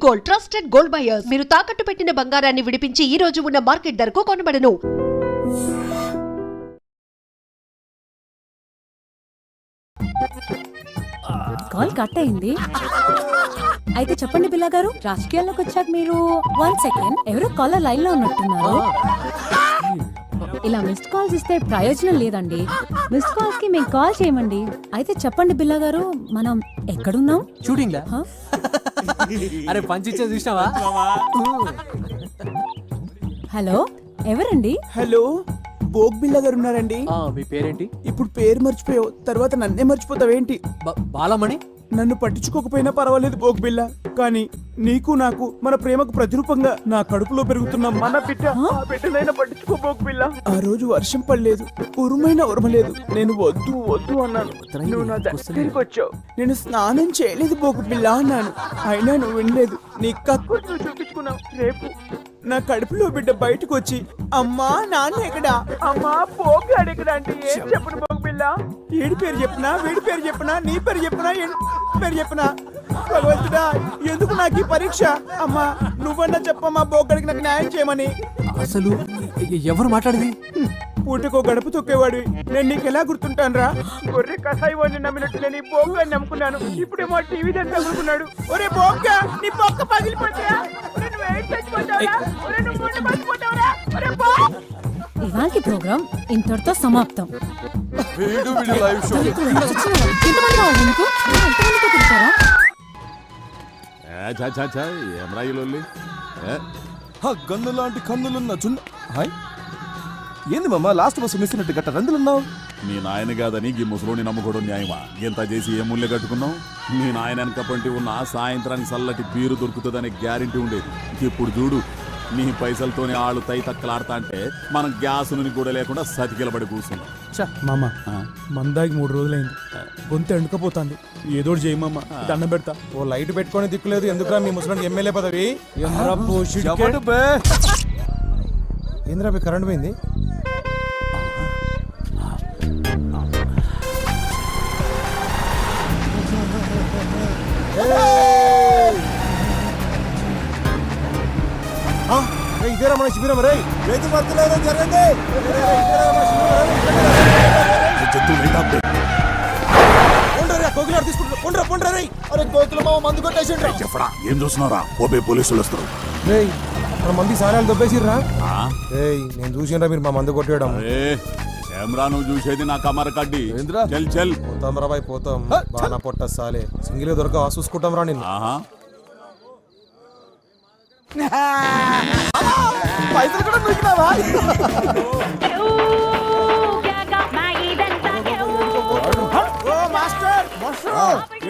Gold, trusted gold buyers. మీరు తాకట్టు పెట్టిన బంగారాన్ని విడిపించి ఈ రోజు ఉన్న మార్కెట్ ధరకు కొనబడను. కాల్ కట్ అయింది. అయితే చెప్పండి బిల్లా గారు, రాజకీయాల్లోకి వచ్చాక మీరు 1 సెకండ్ ఎవరో కాలర్ లైన్ లో ఉన్నట్టున్నారు. ఇలా మిస్డ్ కాల్స్ ఇస్తే ప్రయోజనం లేదండి. మిస్డ్ కాల్స్ కి మేము కాల్ చేయమండి. అయితే చెప్పండి బిల్లా గారు, మనం ఎక్కడున్నాం? షూటింగ్ లా? అరే పంచిచ్చే చూసినావా? హలో, ఎవరండి? హలో, బోగ్ బిల్ల గారు ఉన్నారండి. మీ పేరేంటి? ఇప్పుడు పేరు మర్చిపోయావు, తర్వాత నన్నే మర్చిపోతావేంటి? బాలమణి. నన్ను పట్టించుకోకపోయినా పర్వాలేదు బోగ్ బిల్ల, కానీ నీకు నాకు మన ప్రేమకు ప్రతిరూపంగా నా కడుపులో పెరుగుతున్న మన బిడ్డనైనా పట్టించుకో బోగ్ బిల్ల. ఆ రోజు వర్షం పడలేదు, ఉరుమైనా ఉరమలేదు. నేను వద్దు వద్దు అన్నాను, నువ్వు నా దగ్గరికి వచ్చావు. నేను స్నానం చేయలేదు బోగ్ బిల్ల అన్నాను, అయినా నువ్వు వినలేదు. నీ కక్కు నువ్వు చూపించుకున్నావు. రేపు నా కడుపులో బిడ్డ బయటకు వచ్చి అమ్మా నాన్న ఎక్కడా, అమ్మా పోగాడు ఎక్కడ అంటే ఏం చెప్పను బోగ్ బిల్ల? ఏడి పేరు చెప్పినా, వీడి పేరు చెప్పినా, నీ పేరు చెప్పినా, పేరు చెప్పినా, భగవంతుడా ఎందుకు నాకు ఈ పరీక్ష? అమ్మా నువ్వన్నా చెప్పమ్మా బోగ్గడికి నాకు న్యాయం చేయమని. అసలు ఎవరు మాట్లాడేది? పూటకో గడప తొక్కేవాడు నేను నీకు ఎలా గుర్తుంటాను రా? ఒరే కసాయి వాడిని నమ్మినట్టు నేను ఈ బోగ్గాని నమ్ముకున్నాను, ఇప్పుడేమో టీవీ దాన్ని తగులుకున్నాడు. ఒరే బోగ్గా, నీ బొక్క పగిలిపోతాయా? ఇవాల్టి ప్రోగ్రాం ఇంతటితో సమాప్తం. గన్ను లాంటి కన్నులున్న చున్న. హాయ్, ఏంది మామ లాస్ట్ బస్సు మిస్ అయినట్టు గట్ట రందులున్నావు? మీ నాయన కాదని ఈ ముసలోని నమ్ముకోవడం న్యాయమా? ఎంత చేసి ఏ ముళ్ళే కట్టుకున్నావు? మీ నాయన వెనకపంటి ఉన్న సాయంత్రానికి చల్లటి బీరు దొరుకుతుందనే గ్యారెంటీ ఉండేది. ఇప్పుడు చూడు, నీ పైసలతోనే ఆళ్ళు తై తక్కలాడతా అంటే మనం గ్యాస్ నుండి కూడా లేకుండా సతికిలబడి కూర్చున్నాం. మామ మందాకి 3 రోజులైంది, గొంతు ఎండుకపోతుంది. ఏదో చేయమమ్మ, దండం పెడతా. ఓ లైట్ పెట్టుకొని దిక్కులేదు ఎందుకురా మీ ముసలానికి ఎమ్మెల్యే పదవి? ఏంద్రా మీ కరెంట్ పోయింది? ఇదేరా మన శిబిరం రే, రైతు మర్తులేదో జరిగింది. చెప్పడా ఏం చూస్తున్నారా? ఓపే పోలీసులు వస్తారు. మన మంది సారాలు దొబ్బేసిర్రా? నేను చూసినరా మీరు మా మందు కొట్టేయడం? కెమెరా నువ్వు చూసేది నా కమర కడ్డి. చల్ చల్ పోతాం రా బాయ్, పోతాం. బాగా పొట్ట సాలే సింగిల్ దొరక చూసుకుంటాం రా నిన్ను. పైసలు కూడా మిగిలినావా?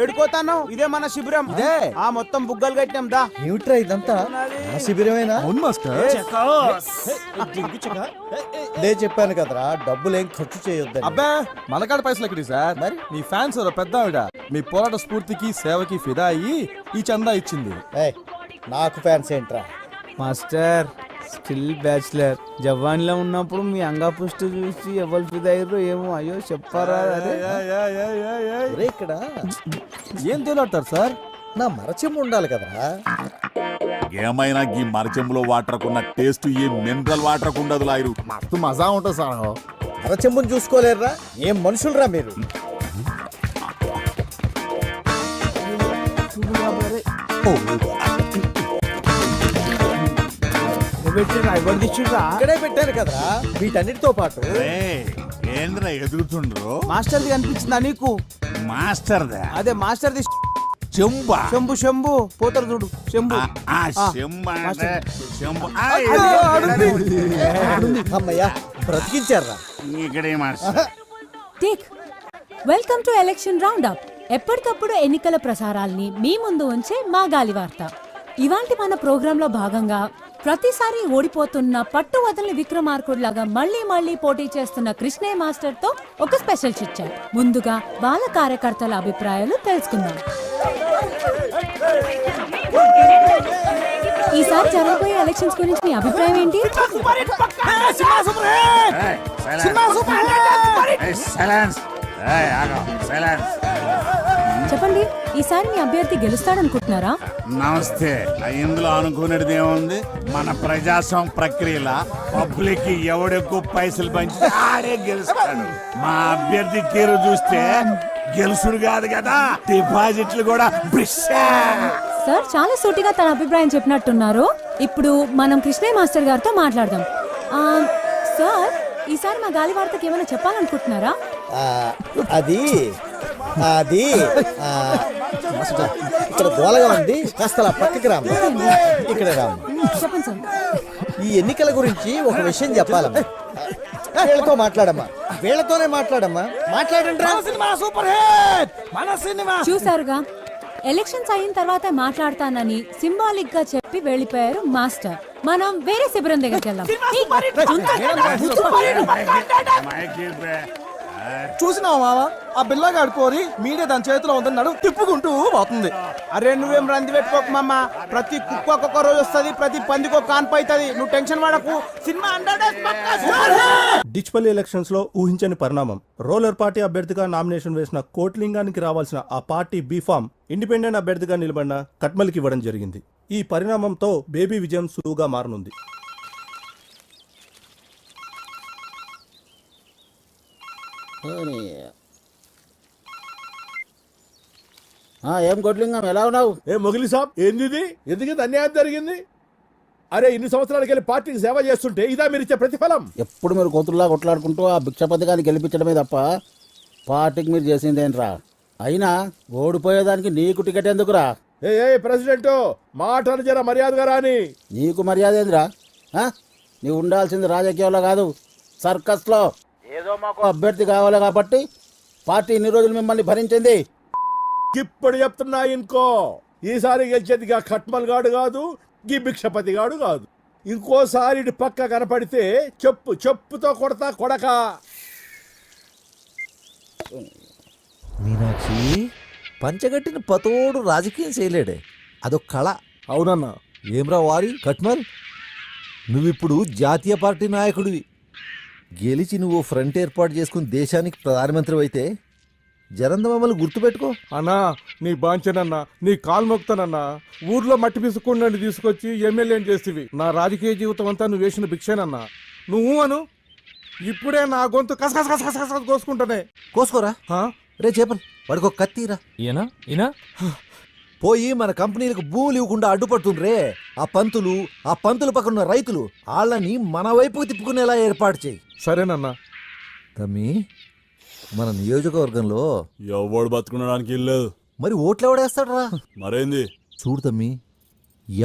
ఏడుకోతాను, ఇదే మన శిబిరం. ఆ మొత్తం బుగ్గలు కట్టినాం దా. ఏమిట్రా ఇదంతా? శిబిరమేనా? అవును మాస్టర్. నేను చెప్పాను కదరా, డబ్బులేం ఖర్చు చేయొద్దని. అబ్బా మనకాడ పైసలు ఎక్కడి సార్? మరి మీ ఫ్యాన్స్ పెద్ద ఆవిడ మీ పోరాట స్ఫూర్తికి సేవకి ఫిదా అయ్యి ఈ చందా ఇచ్చింది. నాకు ఫ్యాన్స్ ఏంట్రా మాస్టర్? Still bachelor. జవాన్లో ఉన్నప్పుడు మీ అంగా పుష్టి చూసి ఎవరు ఫిదయ్యారో ఏమో, అయ్యో చెప్పారా? ఇక్కడ ఏం తేలాడతారు సార్? నా మరచెంబు ఉండాలి కదరా. ఏమైనా ఈ మరచెంబులో వాటర్ కున్న టేస్ట్ ఏ మినరల్ వాటర్ ఉండదు లాయరు. మస్తు మజా ఉంటుంది సార్. మరచెంబుని చూసుకోలేరురా? ఏం మనుషులరా మీరు? ఇక్కడే పెట్టాను కదరా వీటన్నిటితో పాటు. ఏంద్రా ఎదుగుతుండ్రు? మాస్టర్ది కనిపించిందా నీకు? మాస్టర్ అదే మాస్టర్ది చెంబా. శంభు శంభు పోతారు చూడు, శంభు. అమ్మయ్యా బ్రతికించారా? Welcome to election round up. ఎప్పటికప్పుడు ఎన్నికల ప్రసారాల్ని మీ ముందు ఉంచే మా గాలి వార్త. ఇవాంటి మన ప్రోగ్రామ్ లో భాగంగా ప్రతిసారి ఓడిపోతున్న పట్టు వదలని విక్రమార్కుడిలాగా మళ్లీ పోటీ చేస్తున్న కృష్ణయ్య మాస్టర్ తో ఒక స్పెషల్ చిట్ చాట్. ముందుగా బాల కార్యకర్తల అభిప్రాయాలు తెలుసుకుందాం. ఈసారి జరగబోయే ఎలక్షన్స్ గురించి మీ అభిప్రాయం ఏంటి? చెప్పండి, ఈసారి మీ అభ్యర్థి గెలుస్తాడనుకుంటున్నారా? నమస్తే. ఇందులో అనుకునేది ఏముంది? మన ప్రజాస్వామ్య ప్రక్రియల పబ్లిక్ ఎవడెక్కువ పైసలు పంచి ఆడే గెలుస్తాడు. మా అభ్యర్థి తీరు చూస్తే గెలుసుడు కాదు కదా, డిపాజిట్లు కూడా బ్రిషా. సార్ చాలా సూటిగా తన అభిప్రాయం చెప్పినట్టున్నారు. ఇప్పుడు మనం కృష్ణయ్య మాస్టర్ గారితో మాట్లాడదాం. సార్, ఈసారి మా గాలి వార్తకి ఏమైనా చెప్పాలనుకుంటున్నారా? ఆ, అది అది ఆ, ఇక్కడ గోలగా ఉంది, కాస్త అలా పక్కకి రామ్మ. ఇక్కడ రామ్మ. చెప్పండి సార్. ఈ ఎన్నికల గురించి ఒక విషయం చెప్పాలమ్మా. వీళ్ళతో మాట్లాడమ్మా, వీళ్ళతోనే మాట్లాడమ్మా. మాట్లాడండి రా. సూపర్ హిట్ మన సినిమా. చూసారుగా, ఎలక్షన్స్ అయిన తర్వాత మాట్లాడతానని సింబాలిక్ గా చెప్పి వెళ్ళిపోయారు మాస్టర్. మనం వేరే శిబిరం దగ్గరికి వెళ్దాం. చూసినావా మావా, ఆ బిల్లగా ఆడుకోరి మీడియా దాని చేతిలో ఉందని నడుము తిప్పుకుంటూ పోతుంది. అరే నువ్వేం రంది పెట్టుకోకు మామ. ప్రతి కుక్క ఒక్కొక్క రోజు వస్తుంది, ప్రతి పందికి ఒక కాన్పు అవుతుంది. నువ్వు టెన్షన్ పడకు. సినిమా డిచ్పల్లి ఎలక్షన్స్ లో ఊహించని పరిణామం. రోలర్ పార్టీ అభ్యర్థిగా నామినేషన్ వేసిన కోట్లింగానికి రావాల్సిన ఆ పార్టీ బీఫామ్ ఇండిపెండెంట్ అభ్యర్థిగా నిలబడిన కట్మల్కి ఇవ్వడం జరిగింది. ఈ పరిణామంతో బేబీ విజయం సులువుగా మారనుంది. ఏం కొట్లింగం, ఎలా ఉన్నావు? ఏ మొగిలి సాబ్, ఏంది? ఎందుకు అన్యాయం జరిగింది? అరే, ఇన్ని సంవత్సరాలకి వెళ్ళి పార్టీకి సేవ చేస్తుంటే ఇదా మీరు ఇచ్చే ప్రతిఫలం? ఎప్పుడు మీరు కోతుల్లా కొట్లాడుకుంటూ ఆ భిక్షపతి గారిని గెలిపించడమే తప్ప పార్టీకి మీరు చేసిందేంట్రా? అయినా ఓడిపోయేదానికి నీకు టికెట్ ఎందుకురా? ఏ ప్రెసిడెంట్, మాటలు జర మర్యాదగా రాని. నీకు మర్యాద ఏందిరా? నీవు ఉండాల్సింది రాజకీయాల్లో కాదు, సర్కస్లో. ఏదో మాకు అభ్యర్థి కావాలి కాబట్టి పార్టీ ఇన్ని రోజులు మిమ్మల్ని భరించింది. ఇప్పుడు చెప్తున్నా ఇంకో, ఈసారి గెలిచేదిగా ఖట్మల్ గాడు కాదు, గీ భిక్షపతి గాడు కాదు. ఇంకోసారి ఇటు పక్క కనపడితే చెప్పుతో కొడతా కొడక. మీనాక్షి, పంచగట్టిన పతోడు రాజకీయం చేయలేడే, అదొక కళ. అవునన్నా. ఏమ్రా వారి కట్మల్, నువ్విప్పుడు జాతీయ పార్టీ నాయకుడివి. గెలిచి నువ్వు ఫ్రంట్ ఏర్పాటు చేసుకుని దేశానికి ప్రధానమంత్రి అయితే జరంద మమ్మల్ని గుర్తుపెట్టుకో. అన్నా, నీ బాంచనన్నా, నీ కాలు మొక్తానన్నా. ఊర్లో మట్టి పిసుకుండా తీసుకొచ్చి ఎమ్మెల్యేని చేస్తేవి. నా రాజకీయ జీవితం అంతా నువ్వు వేసిన భిక్షేనన్నా. నువ్వు అను, ఇప్పుడే నా గొంతు కసకస కోసుకుంటానే. కోసుకోరా రే చేపలు, వాడికి ఒక కత్తిరా. ఈయన పోయి మన కంపెనీలకు భూములు ఇవ్వకుండా అడ్డుపడుతుండ్రే ఆ పంతులు పక్కన ఉన్న రైతులు, వాళ్ళని మన వైపుకు తిప్పుకునేలా ఏర్పాటు చేయి. సరేనన్నా. తమ్మి, మన నియోజకవర్గంలో ఎవడు బతుకునడానికి ఇల్లేదు. మరి ఓట్లు ఎవడేస్తాడరా? మరేంది చూడు తమ్మి,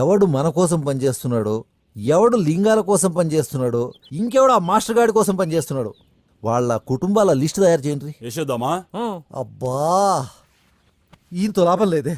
ఎవడు మన కోసం పనిచేస్తున్నాడో, ఎవడు లింగాల కోసం పనిచేస్తున్నాడో, ఇంకెవడు ఆ మాస్టర్ గాడి కోసం పనిచేస్తున్నాడో, వాళ్ళ కుటుంబాల లిస్టు తయారు చేయండి. వేసేద్దామా? అబ్బా, ఈయనతో లాభం లేదే.